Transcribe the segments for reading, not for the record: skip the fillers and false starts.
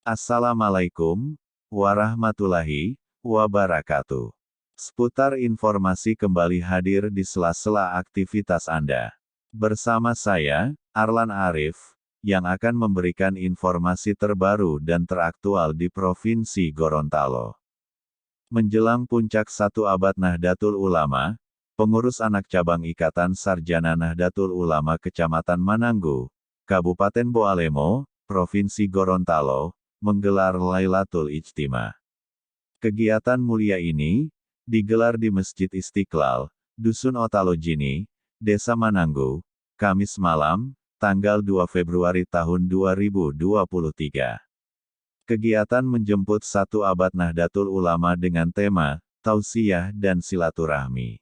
Assalamualaikum warahmatullahi wabarakatuh. Seputar informasi kembali hadir di sela-sela aktivitas Anda. Bersama saya, Arlan Arif, yang akan memberikan informasi terbaru dan teraktual di Provinsi Gorontalo. Menjelang puncak 1 abad Nahdlatul Ulama, pengurus anak cabang Ikatan Sarjana Nahdlatul Ulama Kecamatan Mananggu, Kabupaten Boalemo, Provinsi Gorontalo, menggelar Lailatul Ijtima. Kegiatan mulia ini digelar di Masjid Istiqlal, Dusun Otalojini, Desa Mananggu, Kamis malam, tanggal 2 Februari tahun 2023. Kegiatan menjemput 1 abad Nahdlatul Ulama dengan tema Tausiyah dan Silaturahmi.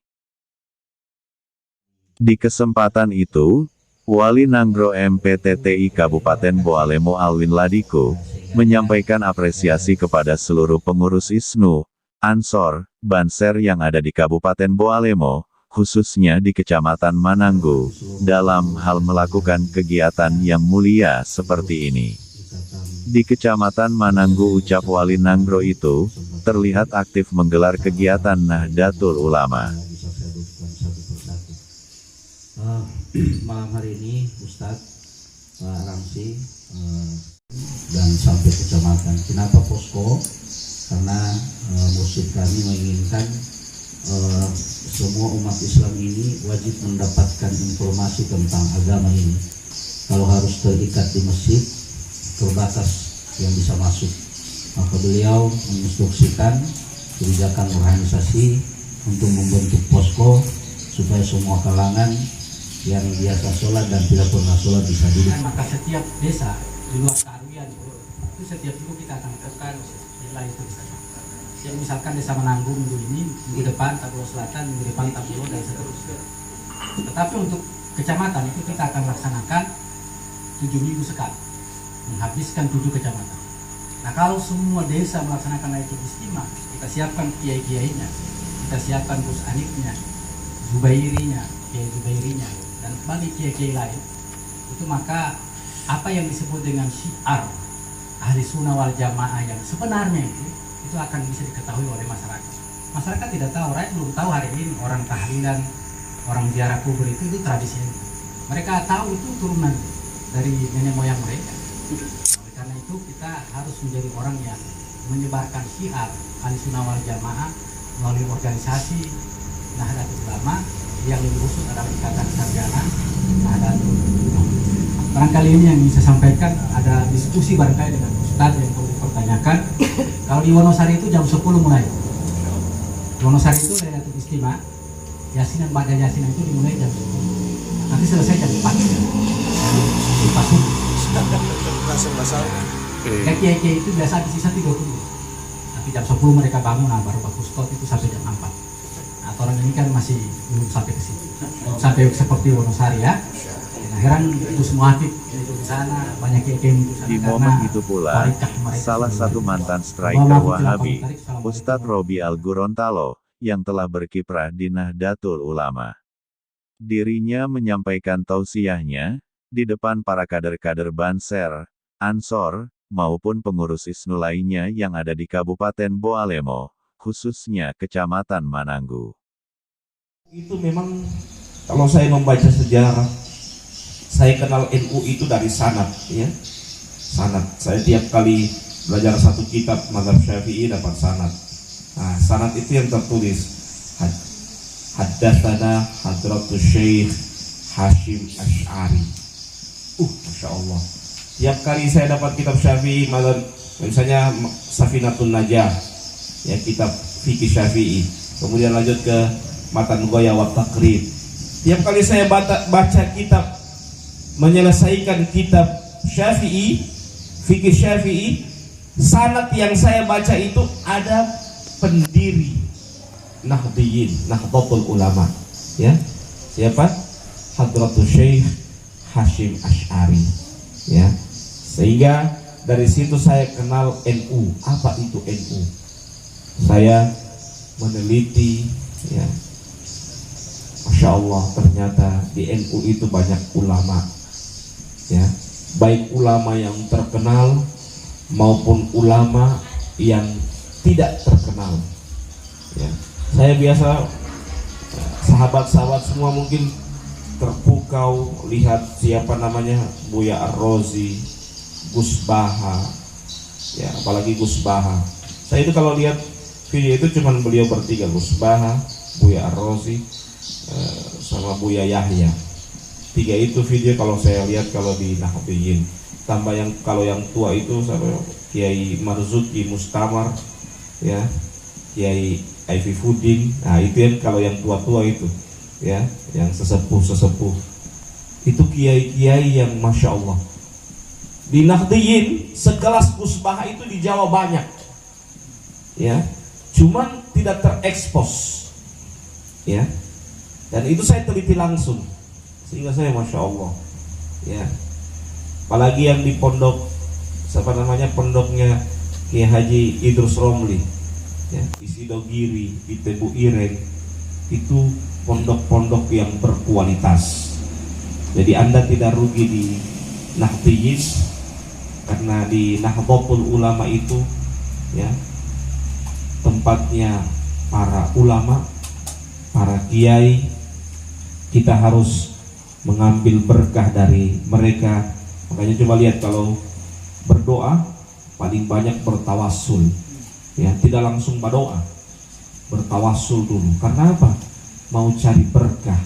Di kesempatan itu, Wali Nanggro MPTTI Kabupaten Boalemo Alwin Ladiko menyampaikan apresiasi kepada seluruh pengurus ISNU, Ansor, Banser yang ada di Kabupaten Boalemo, khususnya di Kecamatan Mananggu, dalam hal melakukan kegiatan yang mulia seperti ini. Di Kecamatan Mananggu, ucap Wali Nanggro itu, terlihat aktif menggelar kegiatan Nahdlatul Ulama. Malam hari ini Ustadz Pak Ramsi dan sampai kecamatan. Kenapa posko? Karena mursyid kami menginginkan semua umat Islam ini wajib mendapatkan informasi tentang agama ini. Kalau harus terikat di masjid, terbatas yang bisa masuk. Maka beliau menginstruksikan kebijakan organisasi untuk membentuk posko supaya semua kalangan yang biasa sholat dan tidak pernah sholat bisa duduk. Maka setiap desa di luar keahlian itu setiap minggu kita akan lakukan nilai itu bisa. Yang misalkan desa Mananggu minggu ini, minggu depan Tabulo Selatan, minggu depan Tabulo dan seterusnya. Tetapi untuk kecamatan itu kita akan laksanakan 7 minggu sekali, menghabiskan 7 kecamatan. Nah kalau semua desa melaksanakan Lailatul Ijtima, kita siapkan kiai-kiainya, kita siapkan Gus Anifnya, Zubairinya, Kiai Zubairinya, dan bagi kiai-kiai lain, itu maka apa yang disebut dengan syiar ahli sunnah wal jamaah yang sebenarnya itu akan bisa diketahui oleh masyarakat. Masyarakat tidak tahu, rakyat belum tahu hari ini orang tahlilan, orang ziarah kubur itu tradisi. Mereka tahu itu turunan dari nenek moyang mereka. Oleh karena itu kita harus menjadi orang yang menyebarkan syiar ahli sunnah wal jamaah melalui organisasi Nahdlatul Ulama yang lebih khusus adalah Ikatan Sarjana Nahdlatul Ulama. Barangkali ini yang bisa sampaikan, ada diskusi barangkali dengan Ustadz yang perlu dipertanyakan. Kalau di Wonosari itu jam 10 mulai. Di Wonosari itu Lailatul Ijtima, Yasin dan Ba'da Yasin itu dimulai jam 10. Nanti selesai jam 4. Di pasung. Kiai-kiai itu biasa di sisa 30. Nanti jam 10 mereka bangun, nah baru Pak Ustadz itu sampai jam 4. Nah, orang ini kan masih belum sampai ke situ. Sampai seperti Wonosari ya. Akhiran itu semua aktif itu di sana, banyak kiai-kiai di sana. Di momen itu pula, salah satu mantan striker Wahabi, Ustadz Robi Al Gorontalo, yang telah berkiprah di Nahdlatul Ulama. Dirinya menyampaikan tausiyahnya di depan para kader-kader Banser, Ansor, maupun pengurus ISNU lainnya yang ada di Kabupaten Boalemo, khususnya Kecamatan Mananggu. Itu memang kalau saya membaca sejarah, saya kenal NU itu dari sanad, ya. Sanad. Saya tiap kali belajar satu kitab mazhab Syafi'i dapat sanad. Nah, sanad itu yang tertulis Haddatsana Hadratus Syekh Hashim Asy'ari. Masya Allah. Tiap kali saya dapat kitab Syafi'i, misalnya Safinatun Najah, ya kitab fikih Syafi'i. Kemudian lanjut ke Matan Ghoya wa Taqrib. Tiap kali saya baca kitab, menyelesaikan kitab Syafi'i, fikih Syafi'i, sanad yang saya baca itu ada pendiri Nahdlatul Ulama, ya. Siapa? Hadratus Syekh Hashim Asy'ari, ya. Sehingga dari situ saya kenal NU. Apa itu NU? Saya meneliti, ya. Masya Allah, ternyata di NU itu banyak ulama, ya, baik ulama yang terkenal maupun ulama yang tidak terkenal. Ya. Saya biasa, sahabat-sahabat semua mungkin terpukau lihat siapa namanya, Buya Ar-Razi, Gus Baha, ya apalagi Gus Baha. Saya itu kalau lihat video itu cuman beliau bertiga, Gus Baha, Buya Ar-Razi, sama Buya Yahya. Tiga itu video kalau saya lihat kalau di Nahdliyin. Tambah yang kalau yang tua itu sama Kiai Marzuki Mustamar, ya, Kiai Aififuddin. Nah itu yang kalau yang tua-tua itu, ya, yang sesepuh-sesepuh. Itu kiai-kiai yang masya Allah. Di Nahdliyin sekelas Gus Baha itu di Jawa banyak, ya, cuman tidak terekspos, ya. Dan itu saya teliti langsung, sehingga saya masya Allah, ya. Apalagi yang di pondok, siapa namanya, pondoknya Kiai Haji Idrus Romli, ya, di Sidogiri, di Tebu Ireng, itu pondok-pondok yang berkualitas. Jadi Anda tidak rugi di Nahdliyin, karena di Nahdlatul Ulama itu, ya, tempatnya para ulama, para kiai. Kita harus mengambil berkah dari mereka. Makanya coba lihat kalau berdoa paling banyak bertawassul, ya, tidak langsung berdoa, bertawassul dulu. Karena apa? Mau cari berkah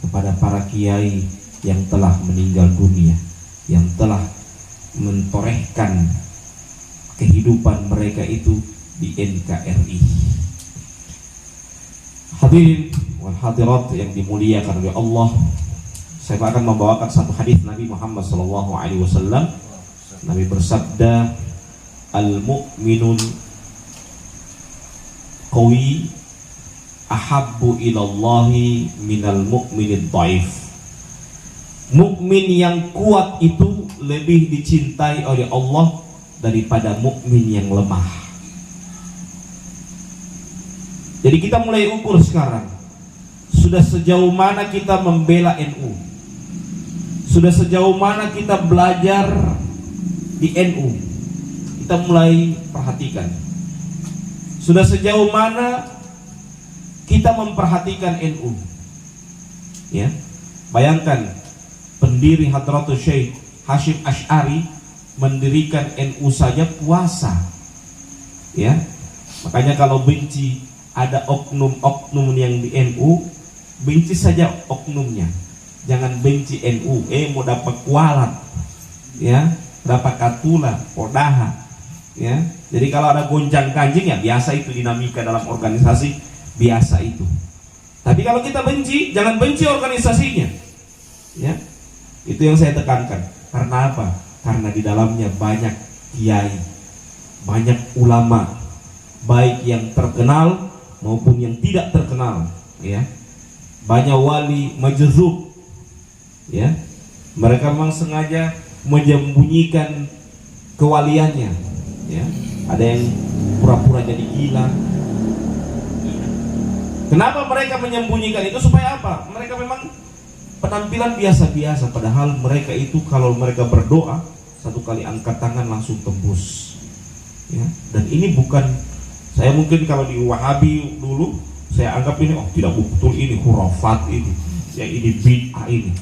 kepada para kiai yang telah meninggal dunia, yang telah mentorehkan kehidupan mereka itu di NKRI. Hadirin wal hadirat yang dimuliakan oleh Allah, saya akan membawakan satu hadis Nabi Muhammad SAW. Nabi bersabda, al-mu'minun qawi ahabbu ilallahi minal mu'minid dhaif. Mukmin yang kuat itu lebih dicintai oleh Allah daripada mukmin yang lemah. Jadi kita mulai ukur sekarang, sudah sejauh mana kita membela NU, sudah sejauh mana kita belajar di NU. Kita mulai perhatikan, sudah sejauh mana kita memperhatikan NU, ya. Bayangkan pendiri Hadratus Syekh Hashim Asy'ari mendirikan NU saja puasa, ya. Makanya kalau benci ada oknum-oknum yang di NU, benci saja oknumnya, jangan benci NU. Mau dapat kualat, ya, dapat katula, podaha, ya. Jadi kalau ada goncang kanjing, ya biasa itu dinamika dalam organisasi, biasa itu. Tapi kalau kita benci, jangan benci organisasinya, ya. Itu yang saya tekankan. Karena apa? Karena di dalamnya banyak kiai, banyak ulama, baik yang terkenal maupun yang tidak terkenal, ya. Banyak wali majzub, ya. Mereka memang sengaja menyembunyikan kewaliannya, ya. Ada yang pura-pura jadi gila. Kenapa mereka menyembunyikan itu? Supaya apa? Mereka memang penampilan biasa-biasa, padahal mereka itu kalau mereka berdoa, satu kali angkat tangan langsung tembus, ya. Dan ini bukan, saya mungkin kalau di Wahabi dulu saya anggap ini, oh tidak betul, ini khurafat ini, yang ini bid'ah ini.